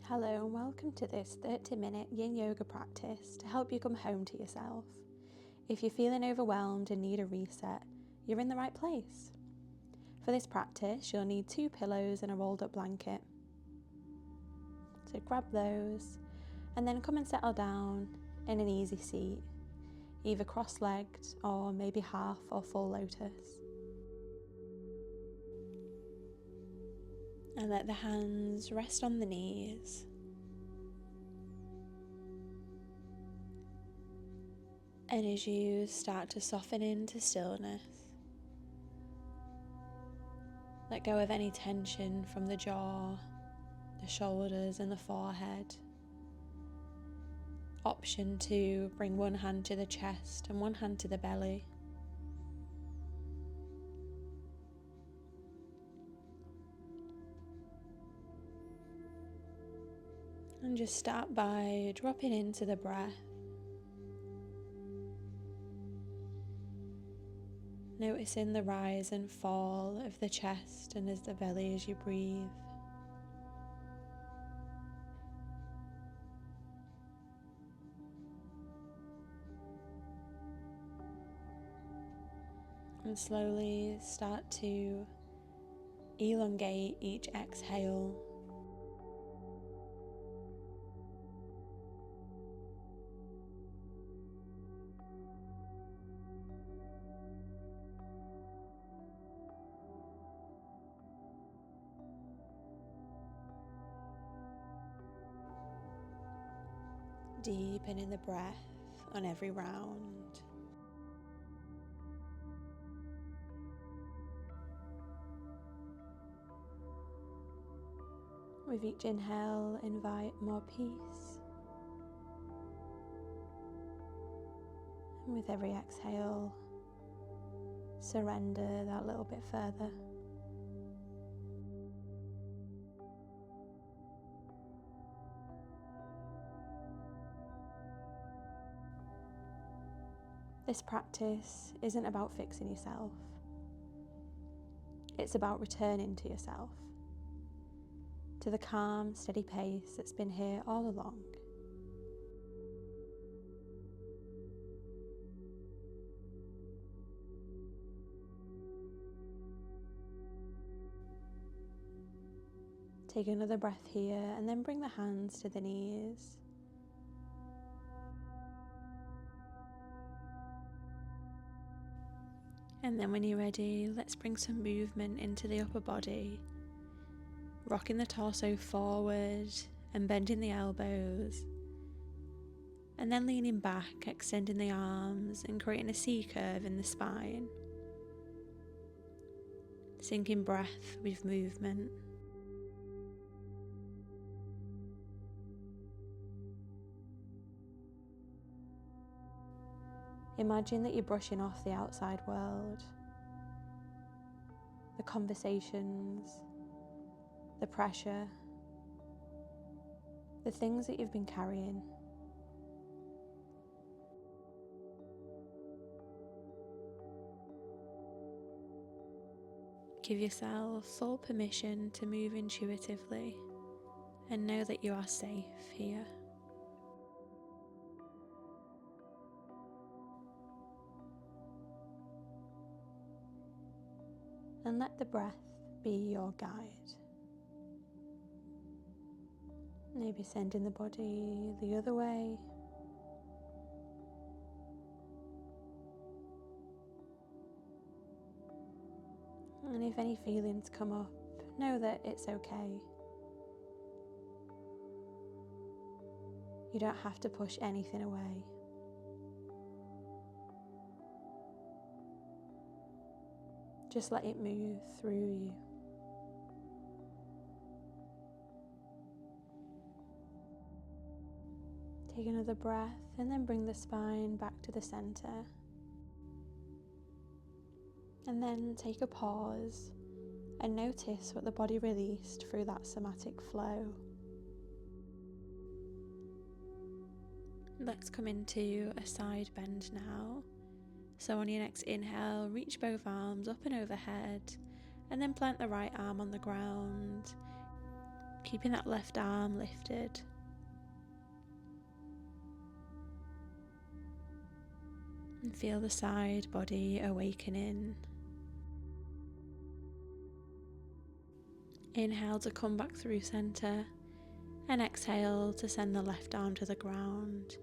Hello and welcome to this 30-minute Yin Yoga practice to help you come home to yourself. If you're feeling overwhelmed and need a reset, you're in the right place. For this practice, you'll need 2 pillows and a rolled up blanket. So grab those and then come and settle down in an easy seat, either cross-legged or maybe half or full lotus. And let the hands rest on the knees. And as you start to soften into stillness, let go of any tension from the jaw, the shoulders and the forehead. Option to bring one hand to the chest and one hand to the belly. And just start by dropping into the breath. Noticing the rise and fall of the chest and as the belly as you breathe. And slowly start to elongate each exhale. Deepening the breath on every round. With each inhale, invite more peace. And with every exhale, surrender that little bit further. This practice isn't about fixing yourself. It's about returning to yourself, to the calm, steady pace that's been here all along. Take another breath here and then bring the hands to the knees. And then when you're ready, let's bring some movement into the upper body, rocking the torso forward and bending the elbows, and then leaning back, extending the arms and creating a C curve in the spine. Syncing breath with movement. Imagine that you're brushing off the outside world, the conversations, the pressure, the things that you've been carrying. Give yourself full permission to move intuitively and know that you are safe here. And let the breath be your guide. Maybe sending the body the other way. And if any feelings come up, know that it's okay. You don't have to push anything away. Just let it move through you. Take another breath and then bring the spine back to the center. And then take a pause and notice what the body released through that somatic flow. Let's come into a side bend now. So on your next inhale, reach both arms up and overhead, and then plant the right arm on the ground. keeping that left arm lifted. And feel the side body awakening. Inhale to come back through center, and exhale to send the left arm to the ground,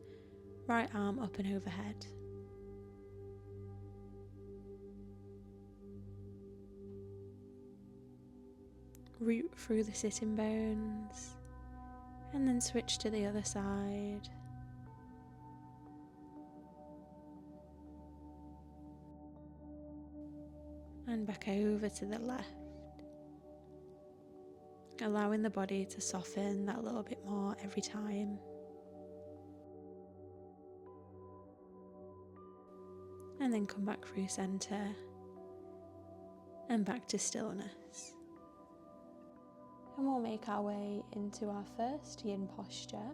right arm up and overhead. Root through the sitting bones, and then switch to the other side. And back over to the left. Allowing the body to soften that little bit more every time. And then come back through center and back to stillness. And we'll make our way into our first yin posture,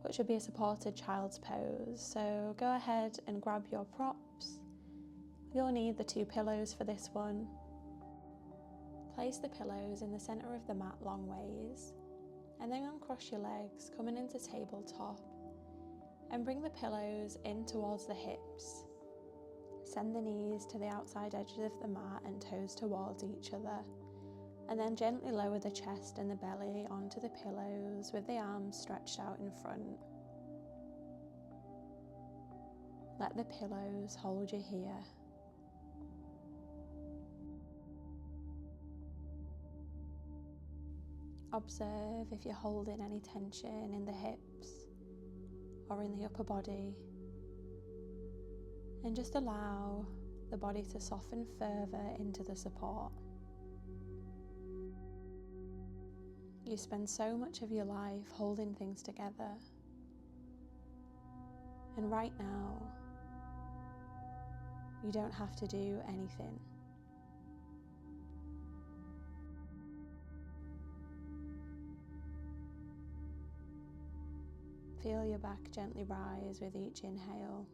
which will be a supported child's pose. So go ahead and grab your props. You'll need the 2 pillows for this one. Place the pillows in the center of the mat long ways, and then uncross your legs, coming into tabletop, and bring the pillows in towards the hips. Send the knees to the outside edges of the mat and toes towards each other, and then gently lower the chest and the belly onto the pillows with the arms stretched out in front. Let the pillows hold you here. Observe if you're holding any tension in the hips or in the upper body, and just allow the body to soften further into the support. You spend so much of your life holding things together, and right now you don't have to do anything. Feel your back gently rise with each inhale,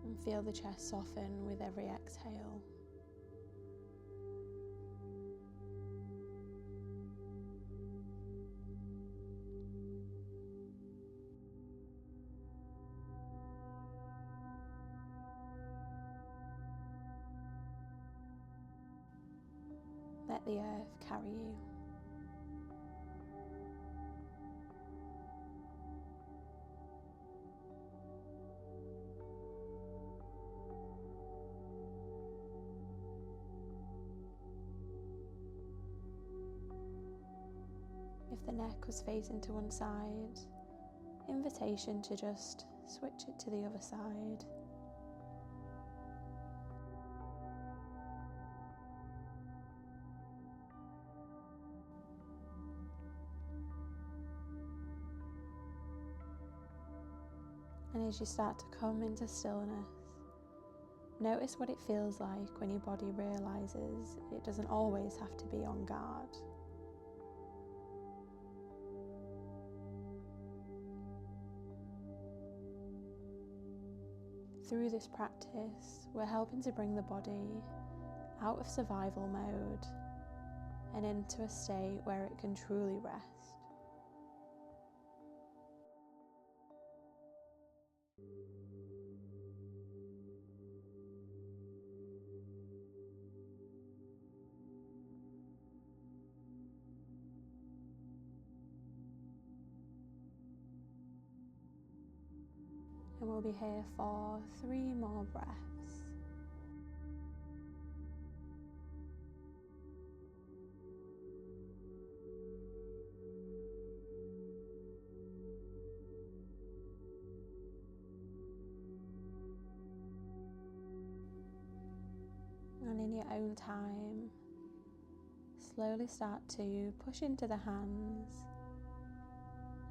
and feel the chest soften with every exhale. Let the earth carry you. If the neck was facing to one side, invitation to just switch it to the other side. And as you start to come into stillness, notice what it feels like when your body realizes it doesn't always have to be on guard. Through this practice, we're helping to bring the body out of survival mode and into a state where it can truly rest. And we'll be here for 3 more breaths. And in your own time, slowly start to push into the hands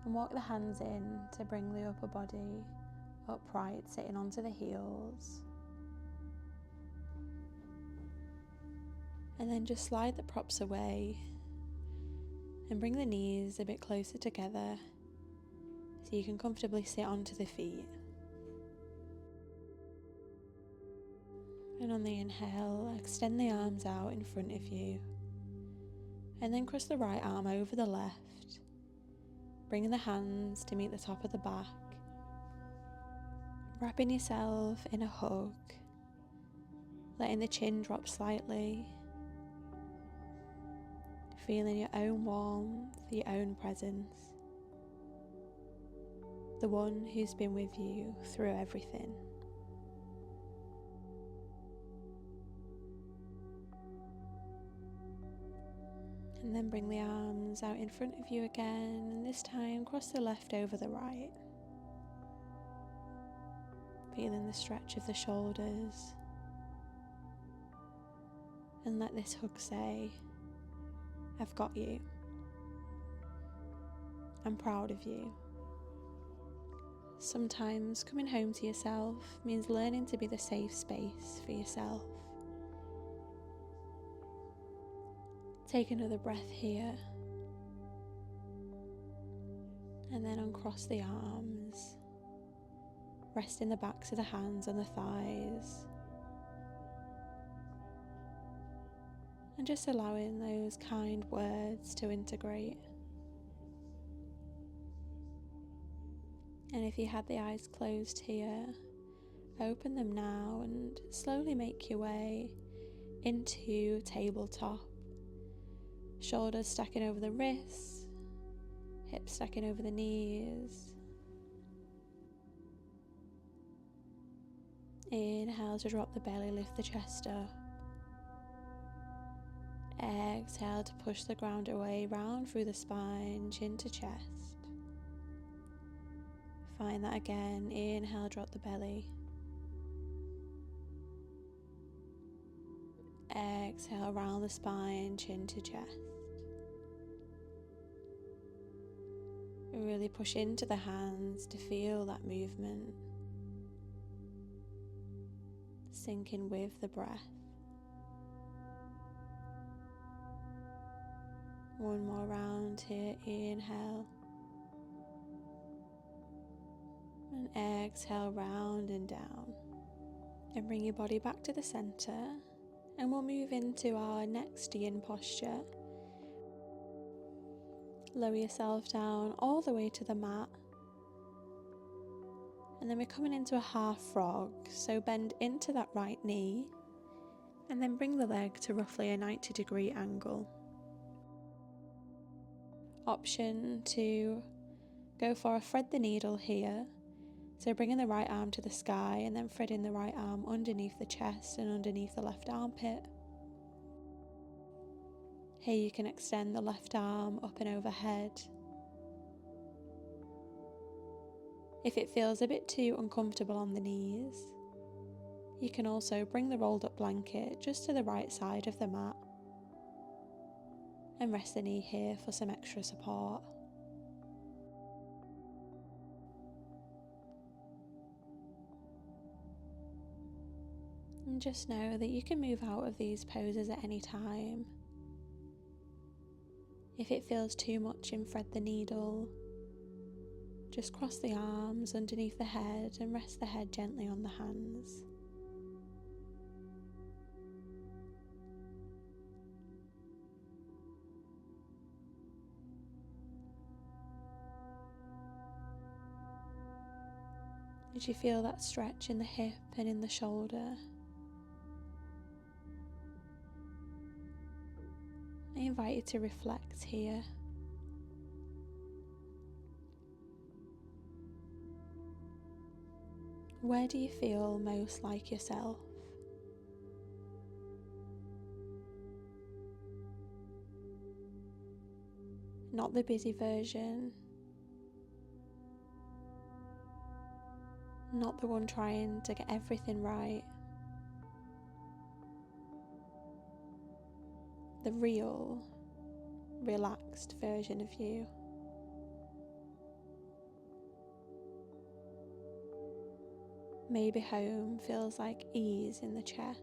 and walk the hands in to bring the upper body upright, sitting onto the heels. And then just slide the props away and bring the knees a bit closer together so you can comfortably sit onto the feet. And on the inhale, extend the arms out in front of you And then cross the right arm over the left, bringing the hands to meet the top of the back, wrapping yourself in a hug, letting the chin drop slightly, feeling your own warmth, your own presence, the one who's been with you through everything. And then bring the arms out in front of you again, and this time cross the left over the right. Feeling the stretch of the shoulders. And let this hug say, I've got you. I'm proud of you. Sometimes coming home to yourself means learning to be the safe space for yourself. Take another breath here. And then uncross the arms. Resting the backs of the hands on the thighs. And just allowing those kind words to integrate. And if you had the eyes closed here, open them now and slowly make your way into tabletop. Shoulders stacking over the wrists, hips stacking over the knees. Inhale to drop the belly, lift the chest up. Exhale to push the ground away, round through the spine, chin to chest. Find that again. Inhale, drop the belly. Exhale, round the spine, chin to chest. Really push into the hands to feel that movement. Sink in with the breath. One more round here. Inhale. And exhale, round and down. And bring your body back to the center. And we'll move into our next yin posture. Lower yourself down all the way to the mat. And then we're coming into a half frog. So bend into that right knee. And then bring the leg to roughly a 90-degree angle. Option to go for a thread the needle here. So bringing the right arm to the sky and then threading the right arm underneath the chest and underneath the left armpit. Here you can extend the left arm up and overhead. If it feels a bit too uncomfortable on the knees, you can also bring the rolled up blanket just to the right side of the mat and rest the knee here for some extra support. And just know that you can move out of these poses at any time. If it feels too much in thread the needle, just cross the arms underneath the head and rest the head gently on the hands. As you feel that stretch in the hip and in the shoulder, I invite you to reflect here. Where do you feel most like yourself? Not the busy version, not the one trying to get everything right. The real, relaxed version of you. Maybe home feels like ease in the chest.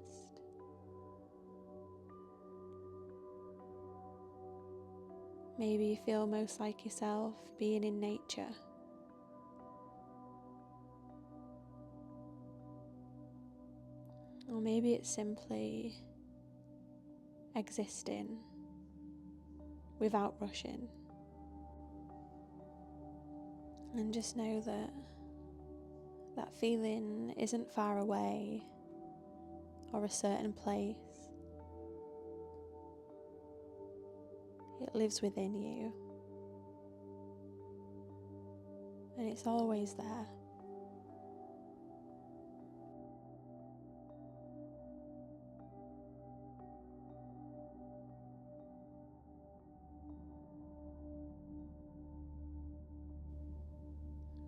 Maybe you feel most like yourself being in nature. Or maybe it's simply existing, without rushing. And just know that that feeling isn't far away or a certain place. It lives within you, and it's always there.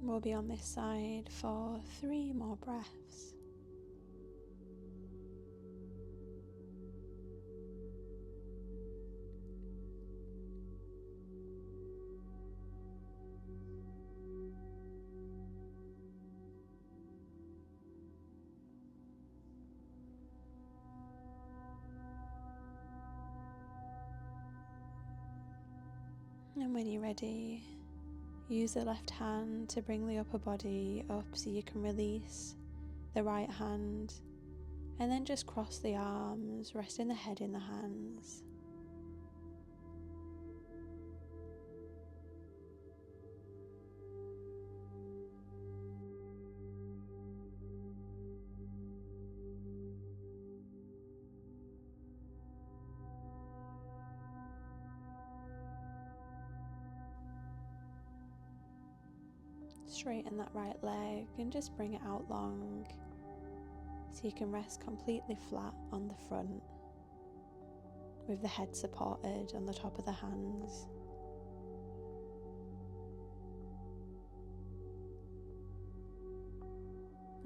We'll be on this side for 3 more breaths. And when you're ready, use the left hand to bring the upper body up so you can release the right hand, and then just cross the arms, resting the head in the hands. Straighten that right leg and just bring it out long so you can rest completely flat on the front with the head supported on the top of the hands.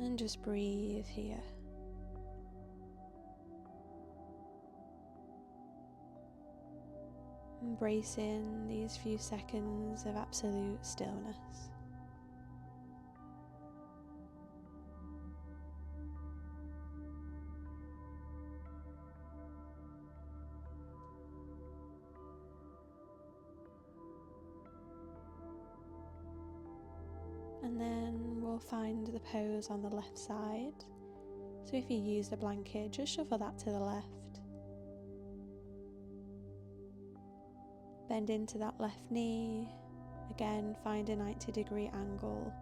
And just breathe here. Embracing these few seconds of absolute stillness. And then we'll find the pose on the left side. So if you use the blanket, just shuffle that to the left. Bend into that left knee. Again, find a 90-degree angle.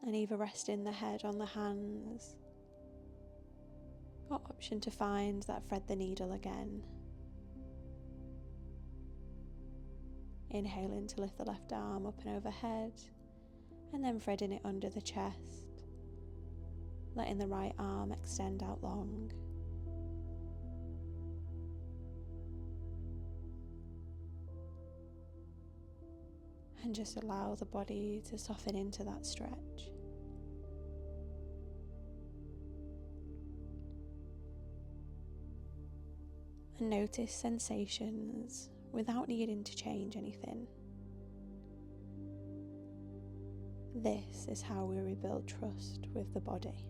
And either resting the head on the hands, or option to find that thread the needle again. Inhaling to lift the left arm up and overhead, and then threading it under the chest, letting the right arm extend out long. And just allow the body to soften into that stretch. And notice sensations without needing to change anything. This is how we rebuild trust with the body.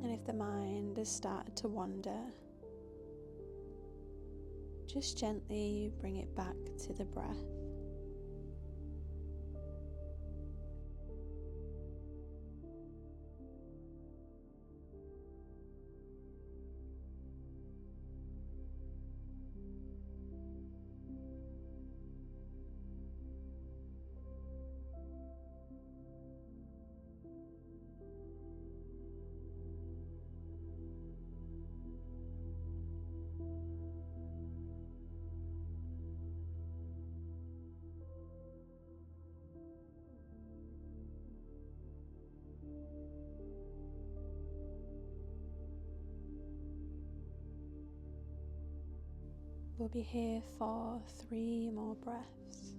And if the mind has started to wander, just gently bring it back to the breath. We'll be here for 3 more breaths.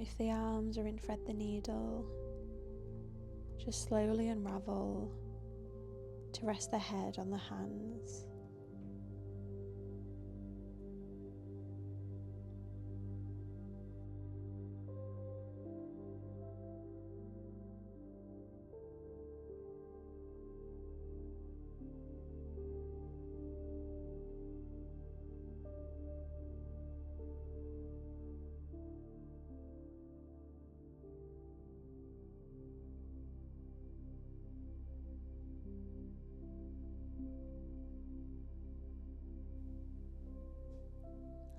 If the arms are in thread the needle, just slowly unravel to rest the head on the hands.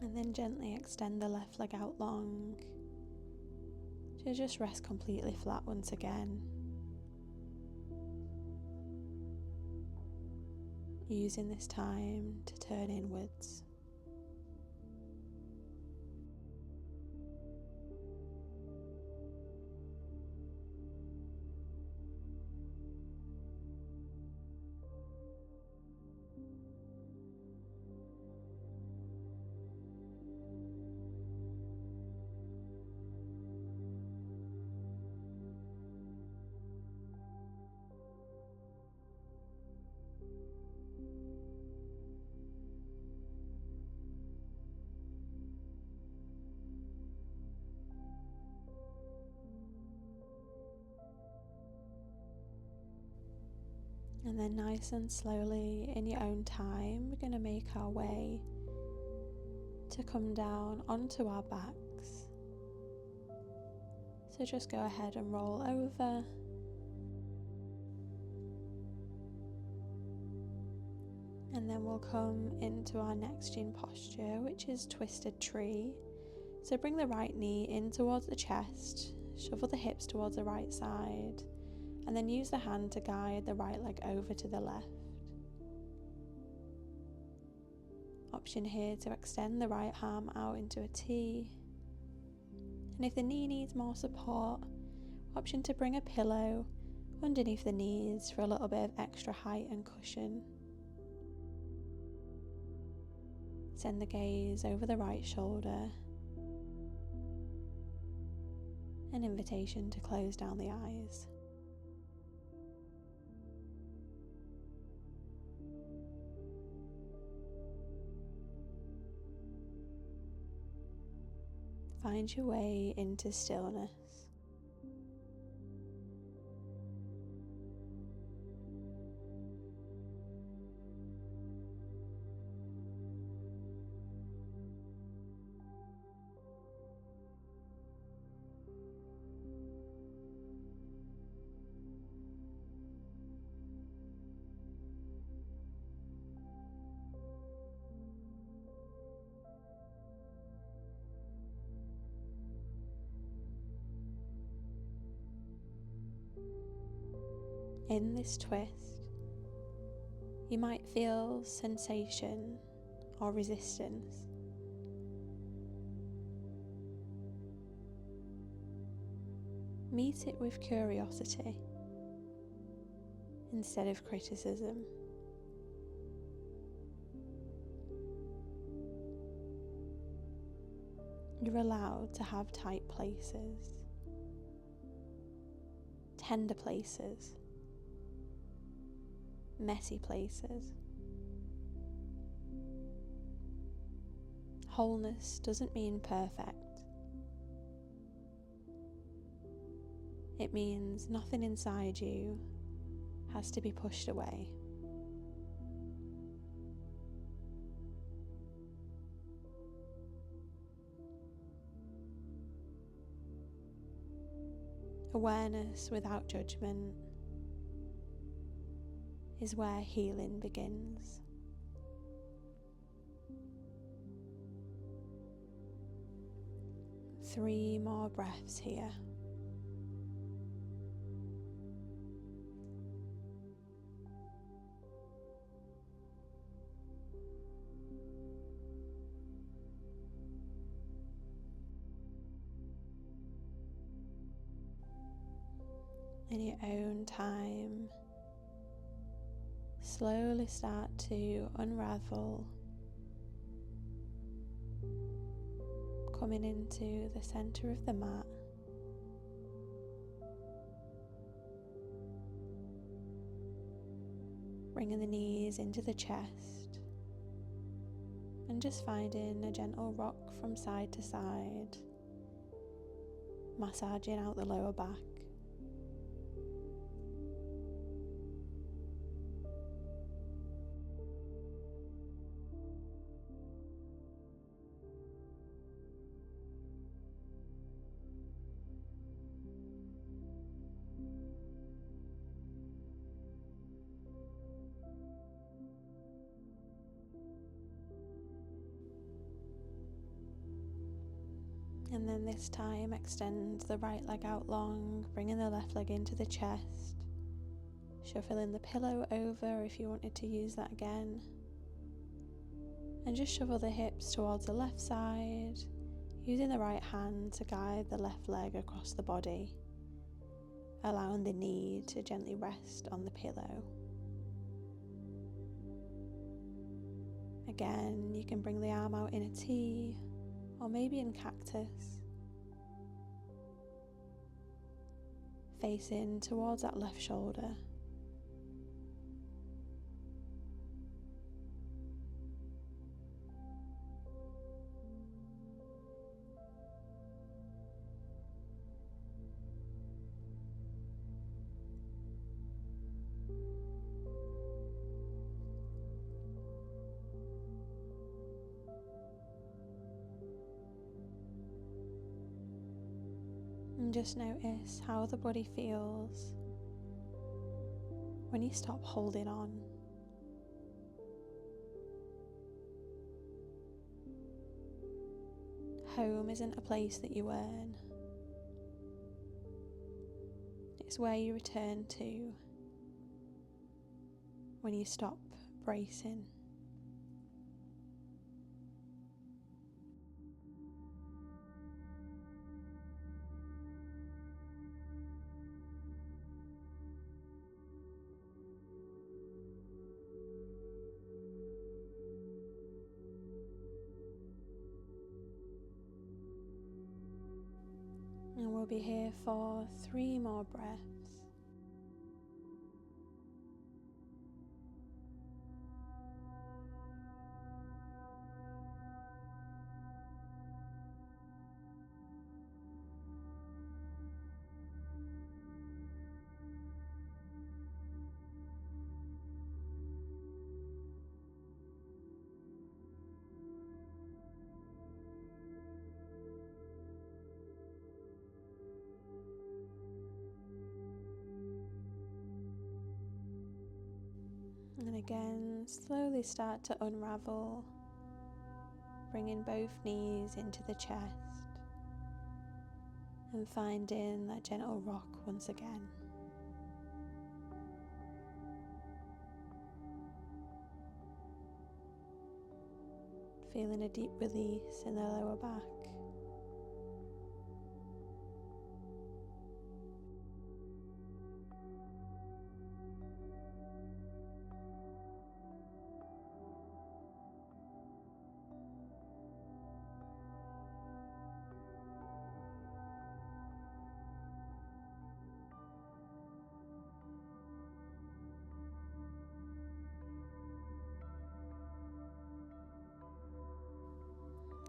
And then gently extend the left leg out long to just rest completely flat once again. Using this time to turn inwards. And then nice and slowly, in your own time, we're going to make our way to come down onto our backs. So just go ahead and roll over. And then we'll come into our next yin posture, which is twisted tree. So bring the right knee in towards the chest, shuffle the hips towards the right side, and then use the hand to guide the right leg over to the left. Option here to extend the right arm out into a T. And if the knee needs more support, option to bring a pillow underneath the knees for a little bit of extra height and cushion. Send the gaze over the right shoulder. An invitation to close down the eyes. Find your way into stillness. In this twist, you might feel sensation or resistance. Meet it with curiosity instead of criticism. You're allowed to have tight places, tender places, messy places. Wholeness doesn't mean perfect. It means nothing inside you has to be pushed away. Awareness without judgment is where healing begins. Three more breaths here. In your own time, slowly start to unravel, coming into the center of the mat. bringing the knees into the chest and just finding a gentle rock from side to side, massaging out the lower back. And then this time extend the right leg out long, bringing the left leg into the chest, shuffling the pillow over if you wanted to use that again, and just shuffle the hips towards the left side, using the right hand to guide the left leg across the body, allowing the knee to gently rest on the pillow. Again, you can bring the arm out in a T or maybe in cactus, facing towards that left shoulder. And just notice how the body feels when you stop holding on. Home isn't a place that you earn. It's where you return to when you stop bracing. And we'll be here for 3 more breaths. And again, slowly start to unravel, bringing both knees into the chest and finding that gentle rock once again. Feeling a deep release in the lower back.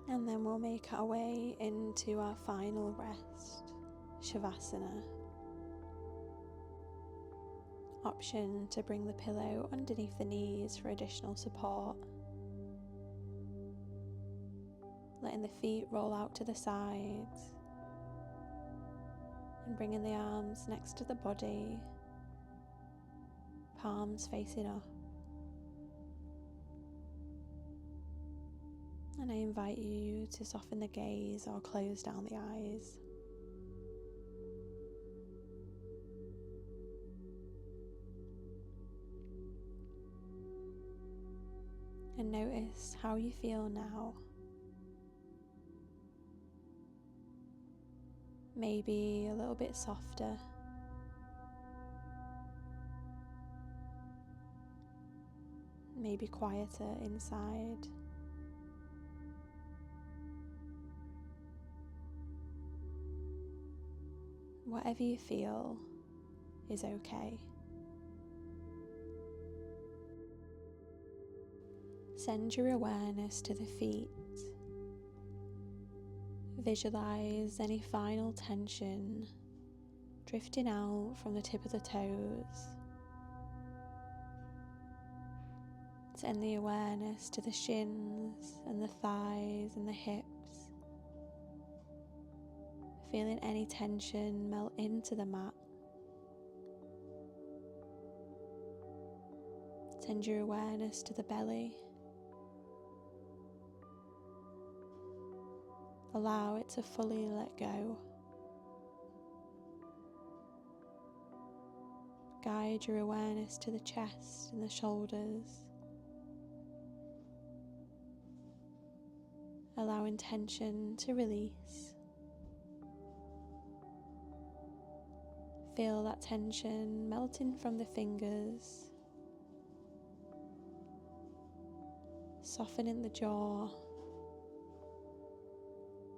And then we'll make our way into our final rest, Savasana. Option to bring the pillow underneath the knees for additional support. Letting the feet roll out to the sides. And bringing the arms next to the body, palms facing up. And I invite you to soften the gaze or close down the eyes. And notice how you feel now. Maybe a little bit softer. Maybe quieter inside. Whatever you feel is okay. Send your awareness to the feet. Visualize any final tension drifting out from the tip of the toes. Send the awareness to the shins and the thighs and the hips. Feeling any tension melt into the mat. Send your awareness to the belly. Allow it to fully let go. Guide your awareness to the chest and the shoulders. Allowing tension to release. Feel that tension melting from the fingers, softening the jaw,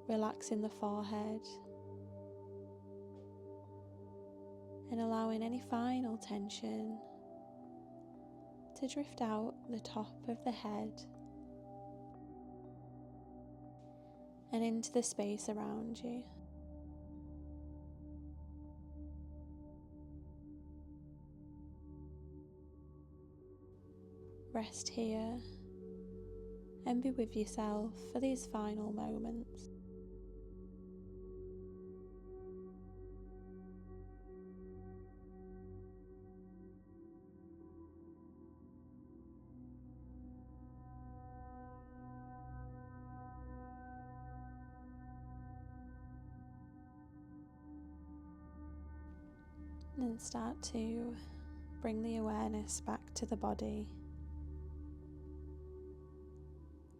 relaxing the forehead, and allowing any final tension to drift out the top of the head and into the space around you. Rest here and be with yourself for these final moments. And then start to bring the awareness back to the body,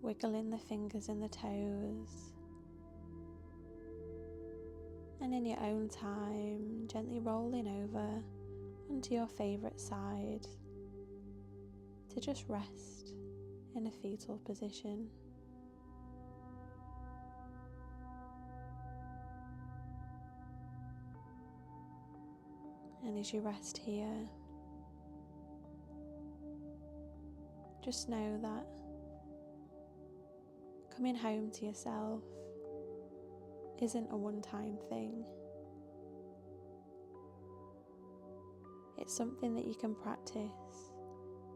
wiggling the fingers and the toes, and in your own time gently rolling over onto your favourite side to just rest in a fetal position. And as you rest here, just know that coming home to yourself isn't a one-time thing. It's something that you can practice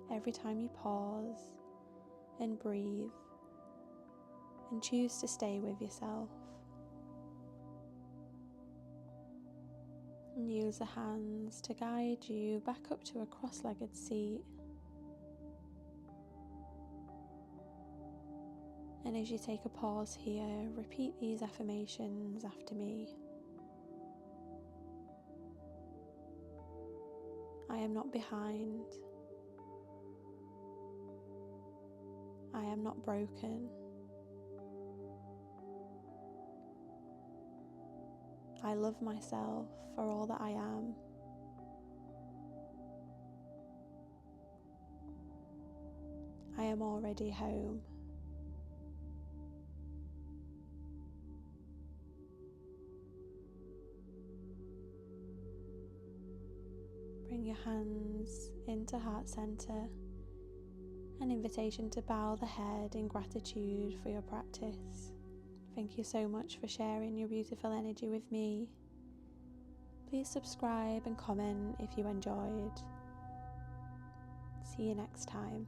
every time you pause and breathe and choose to stay with yourself. And use the hands to guide you back up to a cross-legged seat. And as you take a pause here, repeat these affirmations after me. I am not behind. I am not broken. I love myself for all that I am. I am already home. Bring your hands into heart center, an invitation to bow the head in gratitude for your practice. Thank you so much for sharing your beautiful energy with me. Please subscribe and comment if you enjoyed. See you next time.